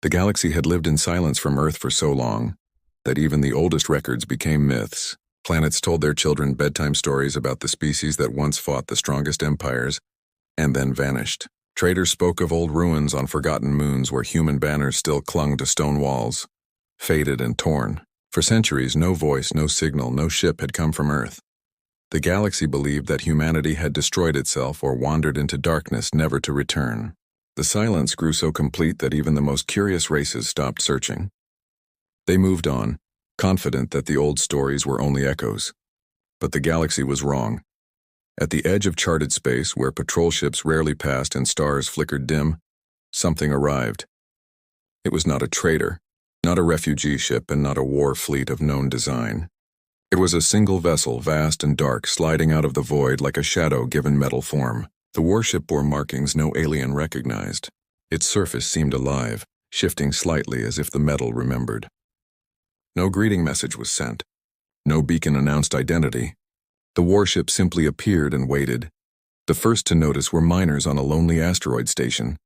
The galaxy had lived in silence from Earth for so long that even the oldest records became myths. Planets told their children bedtime stories about the species that once fought the strongest empires and then vanished. Traders spoke of old ruins on forgotten moons where human banners still clung to stone walls, faded and torn. For centuries, no voice, no signal, no ship had come from Earth. The galaxy believed that humanity had destroyed itself or wandered into darkness, never to return. The silence grew so complete that even the most curious races stopped searching. They moved on, confident that the old stories were only echoes. But the galaxy was wrong. At the edge of charted space, where patrol ships rarely passed and stars flickered dim, something arrived. It was not a trader, not a refugee ship, and not a war fleet of known design. It was a single vessel, vast and dark, sliding out of the void like a shadow given metal form. The warship bore markings no alien recognized. Its surface seemed alive, shifting slightly as if the metal remembered. No greeting message was sent. No beacon announced identity. The warship simply appeared and waited. The first to notice were miners on a lonely asteroid station.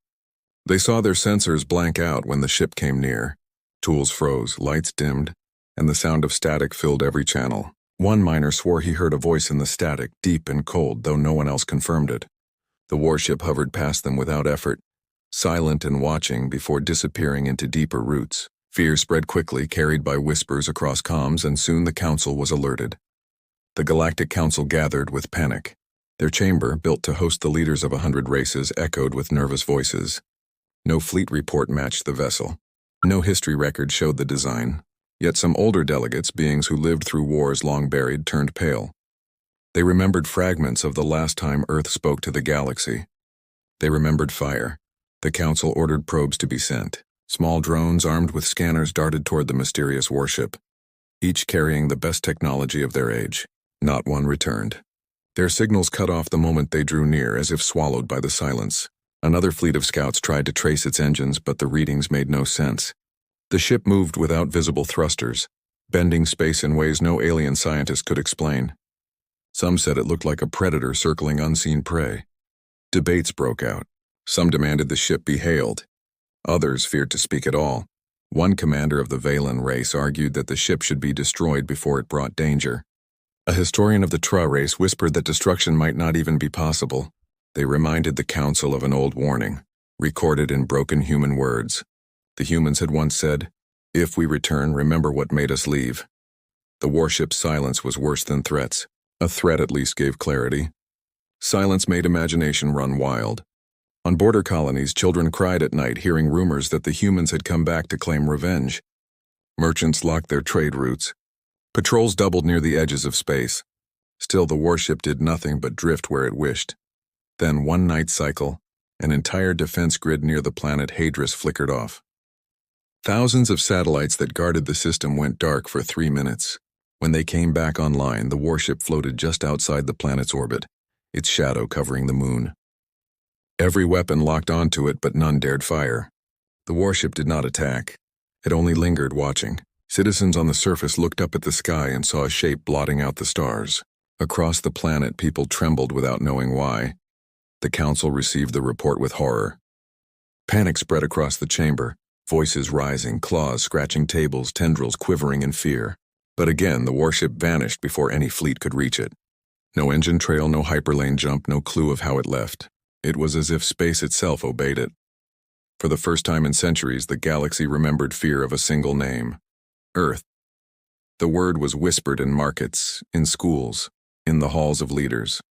They saw their sensors blank out when the ship came near. Tools froze, lights dimmed, and the sound of static filled every channel. One miner swore he heard a voice in the static, deep and cold, though no one else confirmed it. The warship hovered past them without effort, silent and watching before disappearing into deeper roots. Fear spread quickly, carried by whispers across comms, and soon the council was alerted. The Galactic Council gathered with panic. Their chamber, built to host the leaders of 100 races, echoed with nervous voices. No fleet report matched the vessel. No history record showed the design. Yet some older delegates, beings who lived through wars long buried, turned pale. They remembered fragments of the last time Earth spoke to the galaxy. They remembered fire. The Council ordered probes to be sent. Small drones armed with scanners darted toward the mysterious warship, each carrying the best technology of their age. Not one returned. Their signals cut off the moment they drew near, as if swallowed by the silence. Another fleet of scouts tried to trace its engines, but the readings made no sense. The ship moved without visible thrusters, bending space in ways no alien scientist could explain. Some said it looked like a predator circling unseen prey. Debates broke out. Some demanded the ship be hailed. Others feared to speak at all. One commander of the Valen race argued that the ship should be destroyed before it brought danger. A historian of the Tra race whispered that destruction might not even be possible. They reminded the council of an old warning, recorded in broken human words. The humans had once said, "If we return, remember what made us leave." The warship's silence was worse than threats. A threat at least gave clarity. Silence made imagination run wild. On border colonies, children cried at night, hearing rumors that the humans had come back to claim revenge. Merchants locked their trade routes. Patrols doubled near the edges of space. Still, the warship did nothing but drift where it wished. Then, one night cycle, an entire defense grid near the planet Hadris flickered off. Thousands of satellites that guarded the system went dark for 3 minutes. When they came back online, the warship floated just outside the planet's orbit, its shadow covering the moon. Every weapon locked onto it, but none dared fire. The warship did not attack. It only lingered, watching. Citizens on the surface looked up at the sky and saw a shape blotting out the stars. Across the planet, people trembled without knowing why. The council received the report with horror. Panic spread across the chamber, voices rising, claws scratching tables, tendrils quivering in fear. But again, the warship vanished before any fleet could reach it. No engine trail, no hyperlane jump, no clue of how it left. It was as if space itself obeyed it. For the first time in centuries, the galaxy remembered fear of a single name: Earth. The word was whispered in markets, in schools, in the halls of leaders.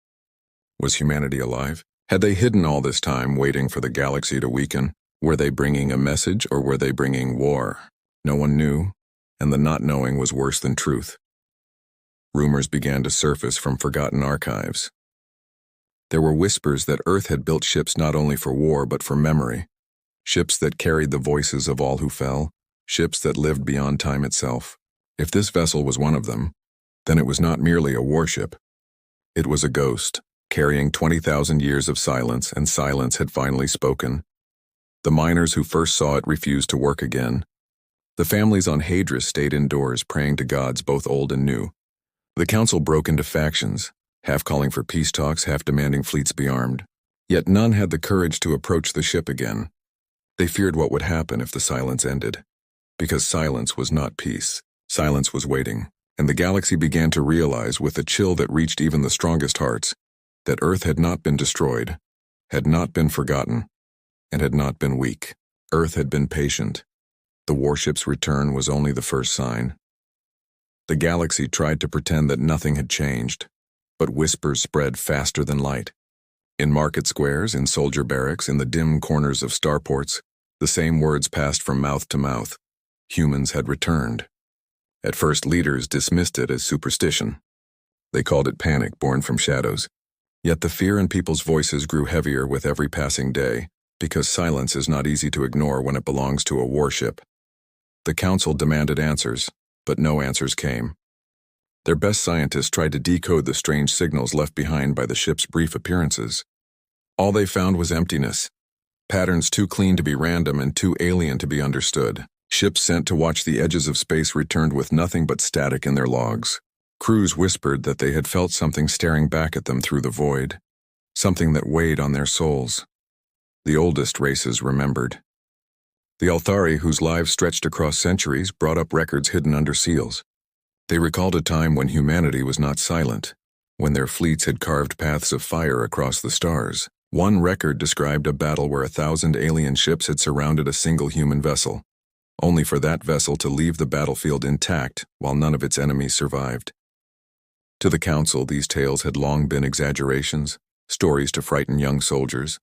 Was humanity alive? Had they hidden all this time, waiting for the galaxy to weaken? Were they bringing a message, or were they bringing war? No one knew, and the not knowing was worse than truth. Rumors began to surface from forgotten archives. There were whispers that Earth had built ships not only for war but for memory. Ships that carried the voices of all who fell. Ships that lived beyond time itself. If this vessel was one of them, then it was not merely a warship. It was a ghost, carrying 20,000 years of silence, and silence had finally spoken. The miners who first saw it refused to work again. The families on Hadris stayed indoors, praying to gods both old and new. The council broke into factions, half calling for peace talks, half demanding fleets be armed. Yet none had the courage to approach the ship again. They feared what would happen if the silence ended. Because silence was not peace. Silence was waiting, and the galaxy began to realize with a chill that reached even the strongest hearts that Earth had not been destroyed, had not been forgotten, and had not been weak. Earth had been patient. The warship's return was only the first sign. The galaxy tried to pretend that nothing had changed, but whispers spread faster than light. In market squares, in soldier barracks, in the dim corners of starports, the same words passed from mouth to mouth. Humans had returned. At first, leaders dismissed it as superstition. They called it panic born from shadows. Yet the fear in people's voices grew heavier with every passing day, because silence is not easy to ignore when it belongs to a warship. The council demanded answers, but no answers came. Their best scientists tried to decode the strange signals left behind by the ship's brief appearances. All they found was emptiness, patterns too clean to be random and too alien to be understood. Ships sent to watch the edges of space returned with nothing but static in their logs. Crews whispered that they had felt something staring back at them through the void, something that weighed on their souls. The oldest races remembered. The Althari, whose lives stretched across centuries, brought up records hidden under seals. They recalled a time when humanity was not silent, when their fleets had carved paths of fire across the stars. One record described a battle where 1,000 alien ships had surrounded a single human vessel, only for that vessel to leave the battlefield intact while none of its enemies survived. To the council, these tales had long been exaggerations, stories to frighten young soldiers.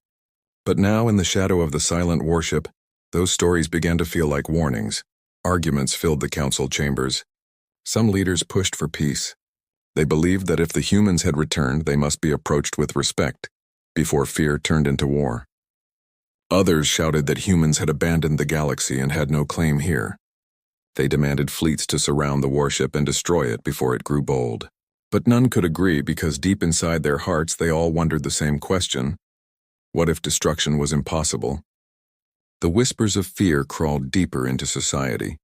But now, in the shadow of the silent warship, those stories began to feel like warnings. Arguments filled the council chambers. Some leaders pushed for peace. They believed that if the humans had returned, they must be approached with respect, before fear turned into war. Others shouted that humans had abandoned the galaxy and had no claim here. They demanded fleets to surround the warship and destroy it before it grew bold. But none could agree because deep inside their hearts they all wondered the same question: what if destruction was impossible? The whispers of fear crawled deeper into society.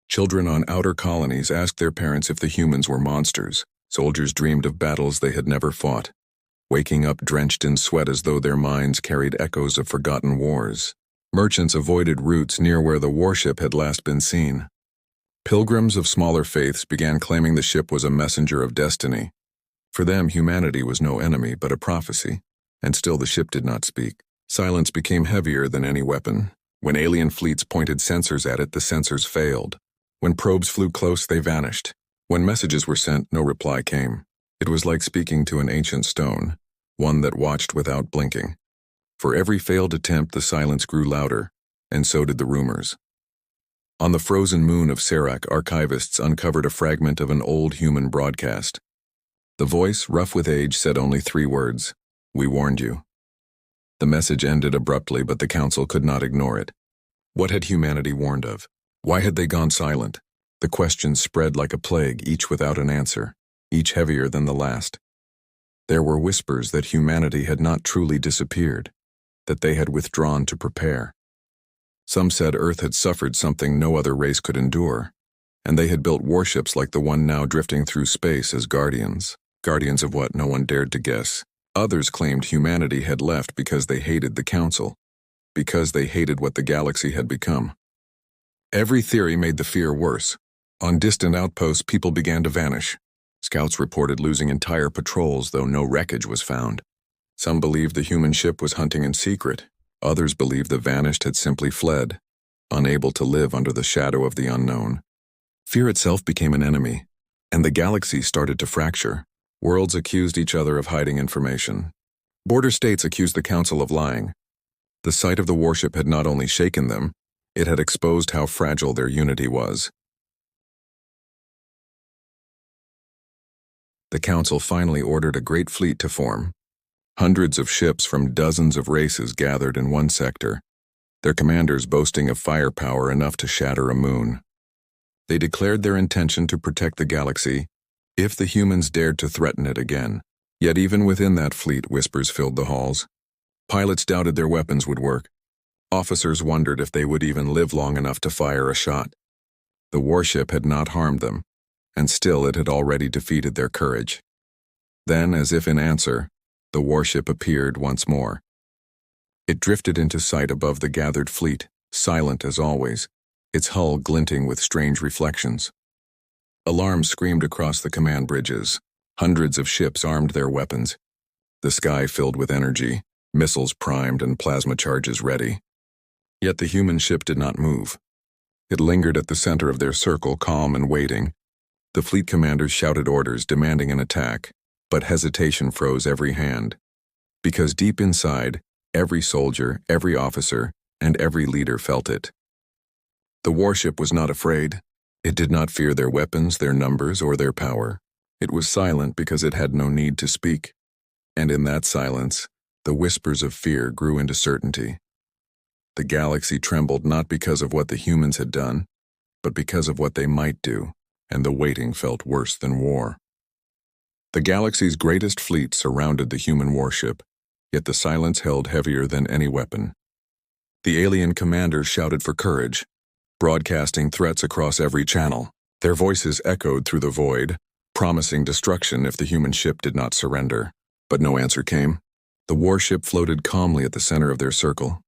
Children on outer colonies asked their parents if the humans were monsters. Soldiers dreamed of battles they had never fought, waking up drenched in sweat as though their minds carried echoes of forgotten wars. Merchants avoided routes near where the warship had last been seen. Pilgrims of smaller faiths began claiming the ship was a messenger of destiny. For them, humanity was no enemy but a prophecy, and still the ship did not speak. Silence became heavier than any weapon. When alien fleets pointed sensors at it, the sensors failed. When probes flew close, they vanished. When messages were sent, no reply came. It was like speaking to an ancient stone, one that watched without blinking. For every failed attempt, the silence grew louder, and so did the rumors. On the frozen moon of Serac, archivists uncovered a fragment of an old human broadcast. The voice, rough with age, said only 3 words: "We warned you." The message ended abruptly, but the council could not ignore it. What had humanity warned of? Why had they gone silent? The questions spread like a plague, each without an answer, each heavier than the last. There were whispers that humanity had not truly disappeared, that they had withdrawn to prepare. Some said Earth had suffered something no other race could endure, and they had built warships like the one now drifting through space as guardians. Guardians of what? No one dared to guess. Others claimed humanity had left because they hated the council, because they hated what the galaxy had become. Every theory made the fear worse. On distant outposts, people began to vanish. Scouts reported losing entire patrols, though no wreckage was found. Some believed the human ship was hunting in secret. Others believed the vanished had simply fled, unable to live under the shadow of the unknown. Fear itself became an enemy, and the galaxy started to fracture. Worlds accused each other of hiding information. Border states accused the council of lying. The sight of the warship had not only shaken them, it had exposed how fragile their unity was. The council finally ordered a great fleet to form. Hundreds of ships from dozens of races gathered in one sector, their commanders boasting of firepower enough to shatter a moon. They declared their intention to protect the galaxy if the humans dared to threaten it again. Yet even within that fleet, whispers filled the halls. Pilots doubted their weapons would work. Officers wondered if they would even live long enough to fire a shot. The warship had not harmed them, and still it had already defeated their courage. Then, as if in answer, the warship appeared once more. It drifted into sight above the gathered fleet, silent as always, its hull glinting with strange reflections. Alarms screamed across the command bridges. Hundreds of ships armed their weapons. The sky filled with energy, missiles primed and plasma charges ready. Yet the human ship did not move. It lingered at the center of their circle, calm and waiting. The fleet commanders shouted orders demanding an attack, but hesitation froze every hand. Because deep inside, every soldier, every officer, and every leader felt it. The warship was not afraid. It did not fear their weapons, their numbers, or their power. It was silent because it had no need to speak. And in that silence, the whispers of fear grew into certainty. The galaxy trembled not because of what the humans had done, but because of what they might do, and the waiting felt worse than war. The galaxy's greatest fleet surrounded the human warship, yet the silence held heavier than any weapon. The alien commanders shouted for courage, broadcasting threats across every channel. Their voices echoed through the void, promising destruction if the human ship did not surrender. But no answer came. The warship floated calmly at the center of their circle,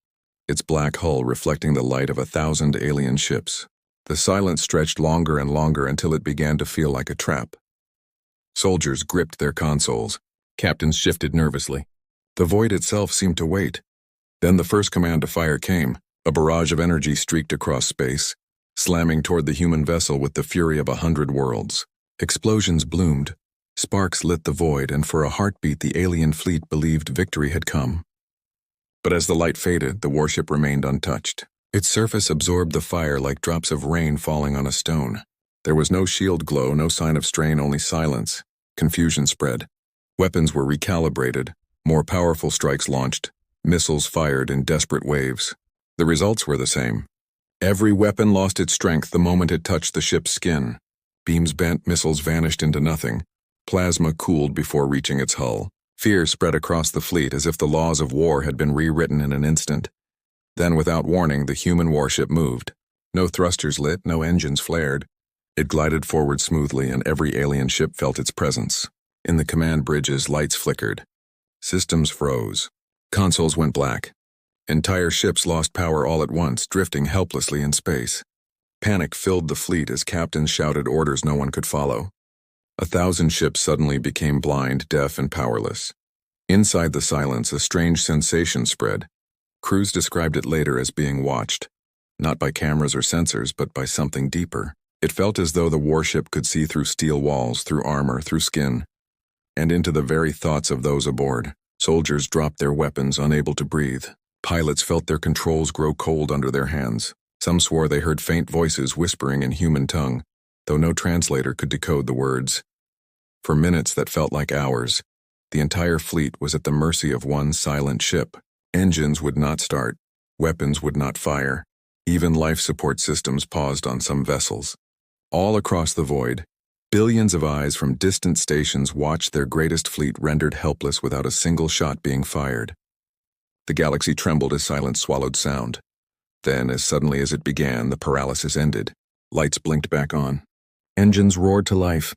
its black hull reflecting the light of 1,000 alien ships. The silence stretched longer and longer until it began to feel like a trap. Soldiers gripped their consoles. Captains shifted nervously. The void itself seemed to wait. Then the first command to fire came. A barrage of energy streaked across space, slamming toward the human vessel with the fury of 100 worlds. Explosions bloomed. Sparks lit the void, and for a heartbeat the alien fleet believed victory had come. But as the light faded, the warship remained untouched. Its surface absorbed the fire like drops of rain falling on a stone. There was no shield glow, no sign of strain, only silence. Confusion spread. Weapons were recalibrated, more powerful strikes launched, missiles fired in desperate waves. The results were the same. Every weapon lost its strength the moment it touched the ship's skin. Beams bent, missiles vanished into nothing. Plasma cooled before reaching its hull. Fear spread across the fleet as if the laws of war had been rewritten in an instant. Then, without warning, the human warship moved. No thrusters lit, no engines flared. It glided forward smoothly, and every alien ship felt its presence. In the command bridges, lights flickered. Systems froze. Consoles went black. Entire ships lost power all at once, drifting helplessly in space. Panic filled the fleet as captains shouted orders no one could follow. 1,000 ships suddenly became blind, deaf, and powerless. Inside the silence, a strange sensation spread. Crews described it later as being watched, not by cameras or sensors, but by something deeper. It felt as though the warship could see through steel walls, through armor, through skin, and into the very thoughts of those aboard. Soldiers dropped their weapons, unable to breathe. Pilots felt their controls grow cold under their hands. Some swore they heard faint voices whispering in human tongue, though no translator could decode the words. For minutes that felt like hours, the entire fleet was at the mercy of one silent ship. Engines would not start, weapons would not fire, even life support systems paused on some vessels. All across the void, billions of eyes from distant stations watched their greatest fleet rendered helpless without a single shot being fired. The galaxy trembled as silence swallowed sound. Then, as suddenly as it began, the paralysis ended. Lights blinked back on. Engines roared to life.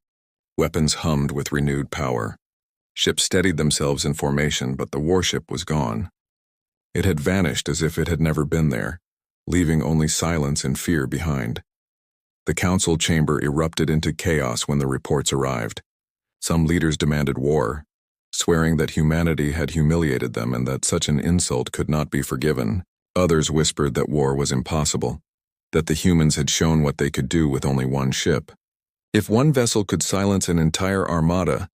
Weapons hummed with renewed power. Ships steadied themselves in formation, but the warship was gone. It had vanished as if it had never been there, leaving only silence and fear behind. The council chamber erupted into chaos when the reports arrived. Some leaders demanded war, swearing that humanity had humiliated them and that such an insult could not be forgiven. Others whispered that war was impossible, that the humans had shown what they could do with only one ship. If one vessel could silence an entire armada,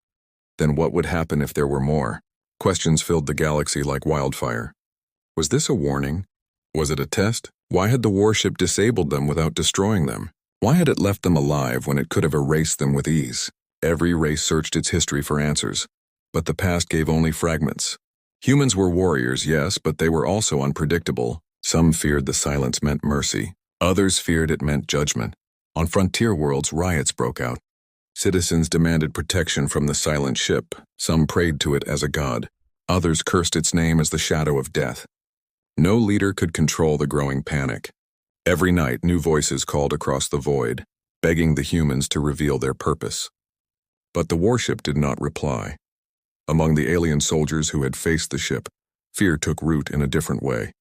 then what would happen if there were more? Questions filled the galaxy like wildfire. Was this a warning? Was it a test? Why had the warship disabled them without destroying them? Why had it left them alive when it could have erased them with ease? Every race searched its history for answers, but the past gave only fragments. Humans were warriors, yes, but they were also unpredictable. Some feared the silence meant mercy. Others feared it meant judgment. On frontier worlds, riots broke out. Citizens demanded protection from the silent ship. Some prayed to it as a god. Others cursed its name as the shadow of death. No leader could control the growing panic. Every night, new voices called across the void, begging the humans to reveal their purpose. But the warship did not reply. Among the alien soldiers who had faced the ship, fear took root in a different way.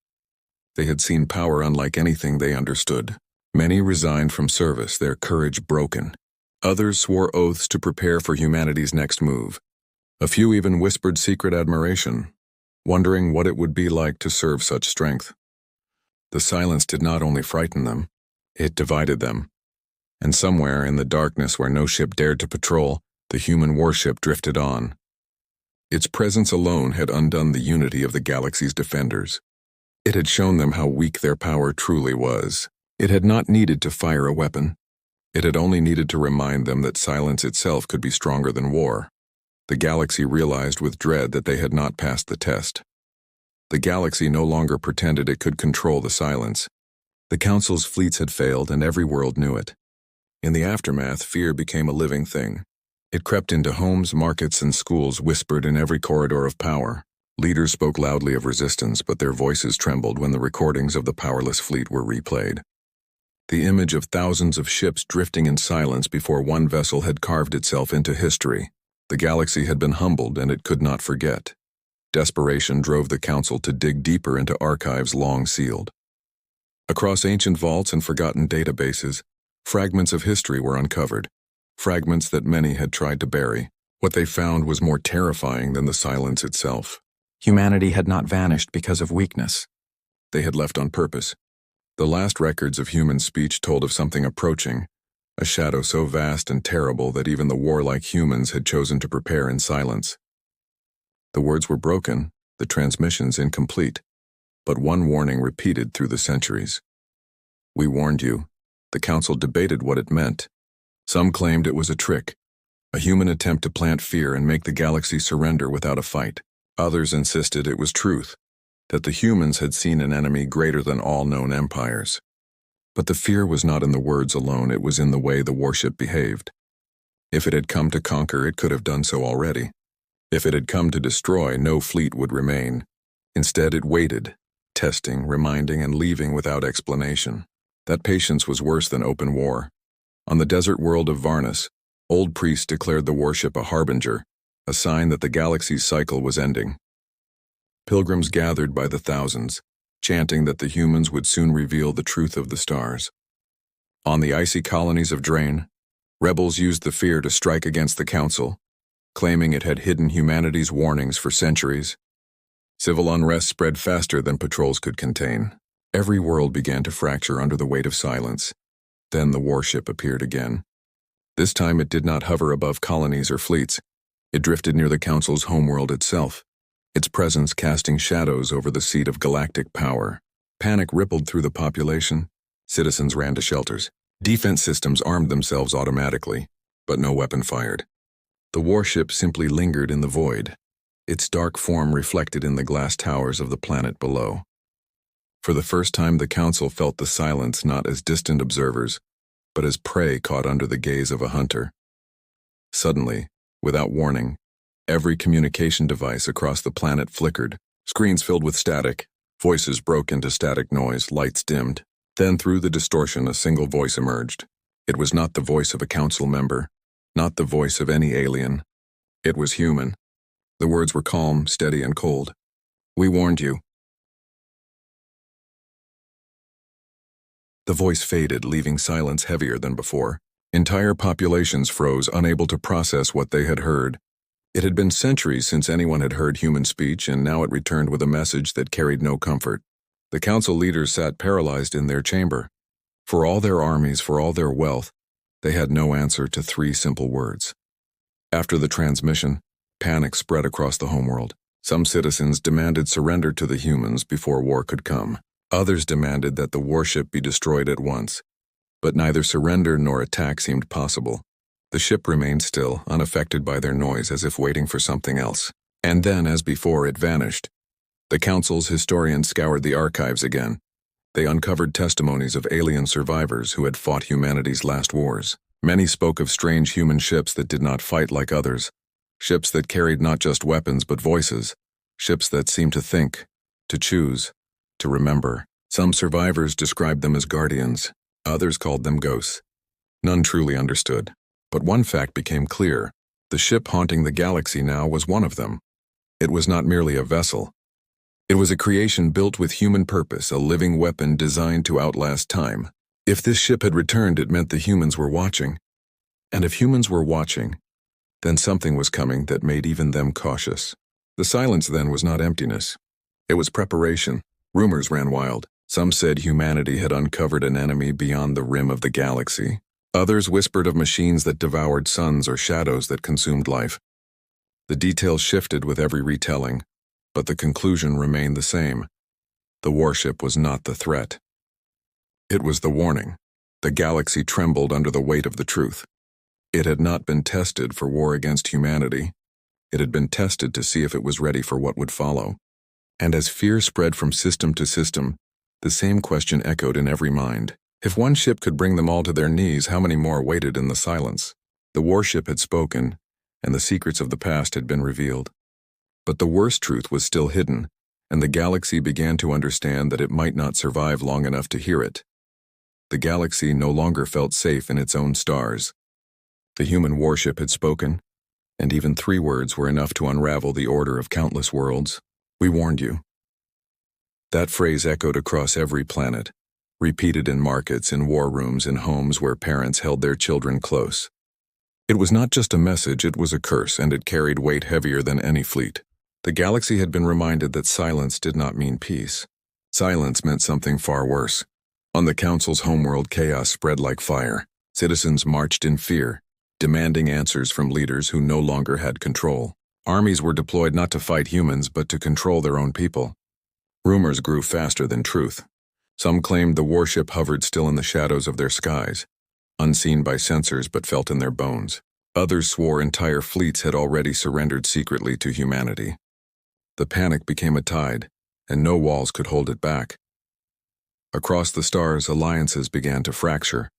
They had seen power unlike anything they understood. Many resigned from service, their courage broken. Others swore oaths to prepare for humanity's next move. A few even whispered secret admiration, wondering what it would be like to serve such strength. The silence did not only frighten them, it divided them. And somewhere in the darkness where no ship dared to patrol, the human warship drifted on. Its presence alone had undone the unity of the galaxy's defenders. It had shown them how weak their power truly was. It had not needed to fire a weapon. It had only needed to remind them that silence itself could be stronger than war. The galaxy realized with dread that they had not passed the test. The galaxy no longer pretended it could control the silence. The Council's fleets had failed, and every world knew it. In the aftermath, fear became a living thing. It crept into homes, markets, and schools, whispered in every corridor of power. Leaders spoke loudly of resistance, but their voices trembled when the recordings of the powerless fleet were replayed. The image of thousands of ships drifting in silence before one vessel had carved itself into history. The galaxy had been humbled, and it could not forget. Desperation drove the Council to dig deeper into archives long sealed. Across ancient vaults and forgotten databases, fragments of history were uncovered, fragments that many had tried to bury. What they found was more terrifying than the silence itself. Humanity had not vanished because of weakness. They had left on purpose. The last records of human speech told of something approaching, a shadow so vast and terrible that even the warlike humans had chosen to prepare in silence. The words were broken, the transmissions incomplete, but one warning repeated through the centuries. We warned you. The Council debated what it meant. Some claimed it was a trick, a human attempt to plant fear and make the galaxy surrender without a fight. Others insisted it was truth, that the humans had seen an enemy greater than all known empires. But the fear was not in the words alone, it was in the way the warship behaved. If it had come to conquer, it could have done so already. If it had come to destroy, no fleet would remain. Instead, it waited, testing, reminding, and leaving without explanation. That patience was worse than open war. On the desert world of Varnus, old priests declared the warship a harbinger, a sign that the galaxy's cycle was ending. Pilgrims gathered by the thousands, chanting that the humans would soon reveal the truth of the stars. On the icy colonies of Drain, rebels used the fear to strike against the Council, claiming it had hidden humanity's warnings for centuries. Civil unrest spread faster than patrols could contain. Every world began to fracture under the weight of silence. Then the warship appeared again. This time it did not hover above colonies or fleets. It drifted near the Council's homeworld itself, its presence casting shadows over the seat of galactic power. Panic rippled through the population. Citizens ran to shelters. Defense systems armed themselves automatically, but no weapon fired. The warship simply lingered in the void, its dark form reflected in the glass towers of the planet below. For the first time, the Council felt the silence not as distant observers, but as prey caught under the gaze of a hunter. Suddenly, without warning, every communication device across the planet flickered. Screens filled with static, voices broke into static noise, lights dimmed. Then through the distortion, a single voice emerged. It was not the voice of a Council member, not the voice of any alien. It was human. The words were calm, steady, and cold. We warned you. The voice faded, leaving silence heavier than before. Entire populations froze, unable to process what they had heard. It had been centuries since anyone had heard human speech, and now it returned with a message that carried no comfort. The Council leaders sat paralyzed in their chamber. For all their armies, for all their wealth, they had no answer to three simple words. After the transmission, panic spread across the homeworld. Some citizens demanded surrender to the humans before war could come. Others demanded that the warship be destroyed at once. But neither surrender nor attack seemed possible. The ship remained still, unaffected by their noise, as if waiting for something else. And then, as before, it vanished. The Council's historians scoured the archives again. They uncovered testimonies of alien survivors who had fought humanity's last wars. Many spoke of strange human ships that did not fight like others. Ships that carried not just weapons but voices. Ships that seemed to think, to choose, to remember. Some survivors described them as guardians. Others called them ghosts. None truly understood. But one fact became clear. The ship haunting the galaxy now was one of them. It was not merely a vessel. It was a creation built with human purpose, a living weapon designed to outlast time. If this ship had returned, it meant the humans were watching. And if humans were watching, then something was coming that made even them cautious. The silence then was not emptiness. It was preparation. Rumors ran wild. Some said humanity had uncovered an enemy beyond the rim of the galaxy. Others whispered of machines that devoured suns or shadows that consumed life. The details shifted with every retelling, but the conclusion remained the same. The warship was not the threat. It was the warning. The galaxy trembled under the weight of the truth. It had not been tested for war against humanity. It had been tested to see if it was ready for what would follow. And as fear spread from system to system, the same question echoed in every mind. If one ship could bring them all to their knees, how many more waited in the silence? The warship had spoken, and the secrets of the past had been revealed. But the worst truth was still hidden, and the galaxy began to understand that it might not survive long enough to hear it. The galaxy no longer felt safe in its own stars. The human warship had spoken, and even 3 words were enough to unravel the order of countless worlds. We warned you. That phrase echoed across every planet, repeated in markets, in war rooms, in homes where parents held their children close. It was not just a message, it was a curse, and it carried weight heavier than any fleet. The galaxy had been reminded that silence did not mean peace. Silence meant something far worse. On the Council's homeworld, chaos spread like fire. Citizens marched in fear, demanding answers from leaders who no longer had control. Armies were deployed not to fight humans, but to control their own people. Rumors grew faster than truth. Some claimed the warship hovered still in the shadows of their skies, unseen by sensors but felt in their bones. Others swore entire fleets had already surrendered secretly to humanity. The panic became a tide, and no walls could hold it back. Across the stars, alliances began to fracture.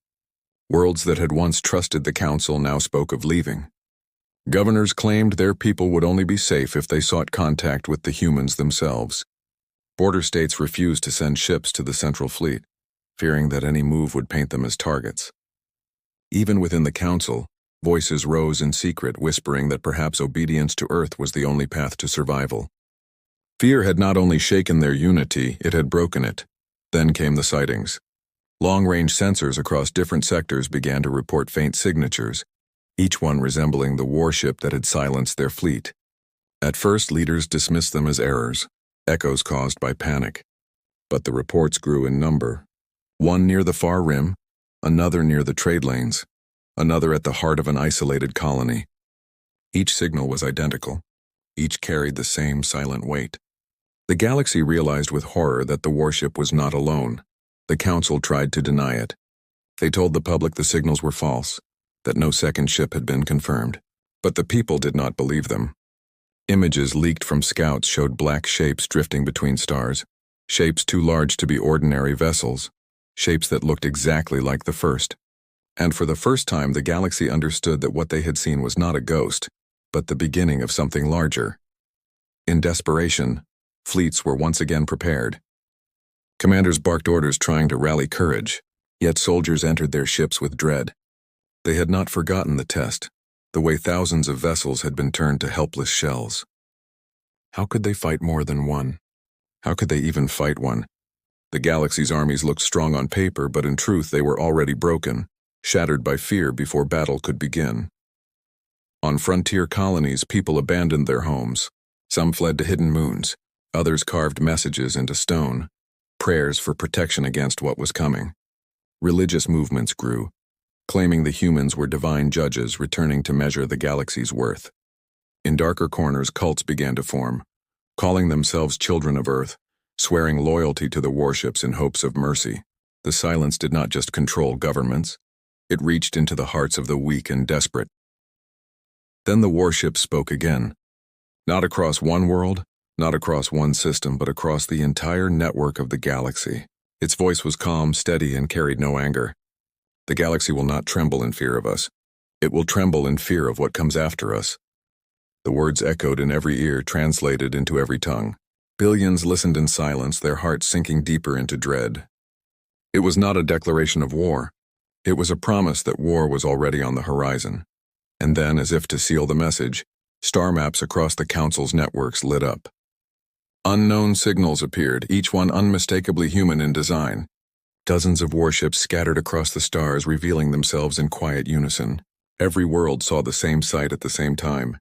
Worlds that had once trusted the Council now spoke of leaving. Governors claimed their people would only be safe if they sought contact with the humans themselves. Border states refused to send ships to the Central Fleet, fearing that any move would paint them as targets. Even within the Council, voices rose in secret, whispering that perhaps obedience to Earth was the only path to survival. Fear had not only shaken their unity, it had broken it. Then came the sightings. Long-range sensors across different sectors began to report faint signatures, each one resembling the warship that had silenced their fleet. At first, leaders dismissed them as errors, echoes caused by panic. But the reports grew in number. One near the far rim, another near the trade lanes, another at the heart of an isolated colony. Each signal was identical. Each carried the same silent weight. The galaxy realized with horror that the warship was not alone. The Council tried to deny it. They told the public the signals were false, that no second ship had been confirmed. But the people did not believe them. Images leaked from scouts showed black shapes drifting between stars, shapes too large to be ordinary vessels, shapes that looked exactly like the first. And for the first time, the galaxy understood that what they had seen was not a ghost, but the beginning of something larger. In desperation, fleets were once again prepared. Commanders barked orders trying to rally courage, yet soldiers entered their ships with dread. They had not forgotten the test, the way thousands of vessels had been turned to helpless shells. How could they fight more than one? How could they even fight one? The galaxy's armies looked strong on paper, but in truth they were already broken, shattered by fear before battle could begin. On frontier colonies, people abandoned their homes. Some fled to hidden moons. Others carved messages into stone, prayers for protection against what was coming. Religious movements grew, claiming the humans were divine judges returning to measure the galaxy's worth. In darker corners, cults began to form, calling themselves children of Earth, swearing loyalty to the warships in hopes of mercy. The silence did not just control governments, it reached into the hearts of the weak and desperate. Then the warship spoke again. Not across one world, not across one system, but across the entire network of the galaxy. Its voice was calm, steady, and carried no anger. The galaxy will not tremble in fear of us. It will tremble in fear of what comes after us. The words echoed in every ear, translated into every tongue. Billions listened in silence, their hearts sinking deeper into dread. It was not a declaration of war. It was a promise that war was already on the horizon. And then, as if to seal the message, star maps across the Council's networks lit up. Unknown signals appeared, each one unmistakably human in design. Dozens of warships scattered across the stars, revealing themselves in quiet unison. Every world saw the same sight at the same time.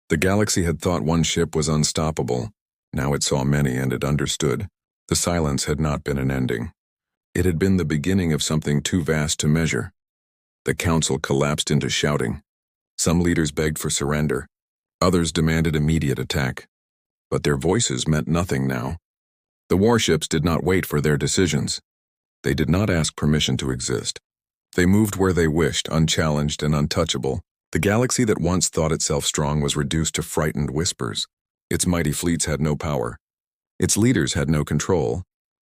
The galaxy had thought one ship was unstoppable. Now it saw many, and it understood. The silence had not been an ending. It had been the beginning of something too vast to measure. The council collapsed into shouting. Some leaders begged for surrender. Others demanded immediate attack. But their voices meant nothing now. The warships did not wait for their decisions. They did not ask permission to exist. They moved where they wished, unchallenged and untouchable. The galaxy that once thought itself strong was reduced to frightened whispers. Its mighty fleets had no power. Its leaders had no control.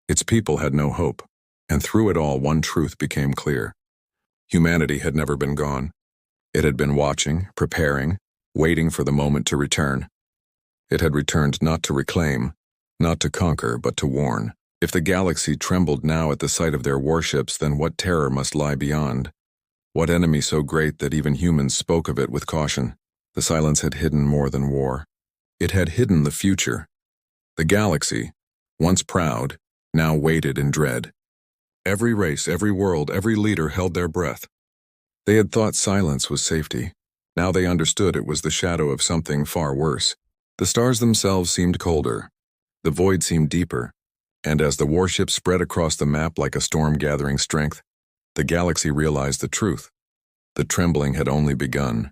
Its people had no hope. And through it all, one truth became clear. Humanity had never been gone. It had been watching, preparing, waiting for the moment to return. It had returned not to reclaim, not to conquer, but to warn. If the galaxy trembled now at the sight of their warships, then what terror must lie beyond? What enemy so great that even humans spoke of it with caution? The silence had hidden more than war. It had hidden the future. The galaxy, once proud, now waited in dread. Every race, every world, every leader held their breath. They had thought silence was safety. Now they understood it was the shadow of something far worse. The stars themselves seemed colder. The void seemed deeper. And as the warships spread across the map like a storm gathering strength, the galaxy realized the truth. The trembling had only begun.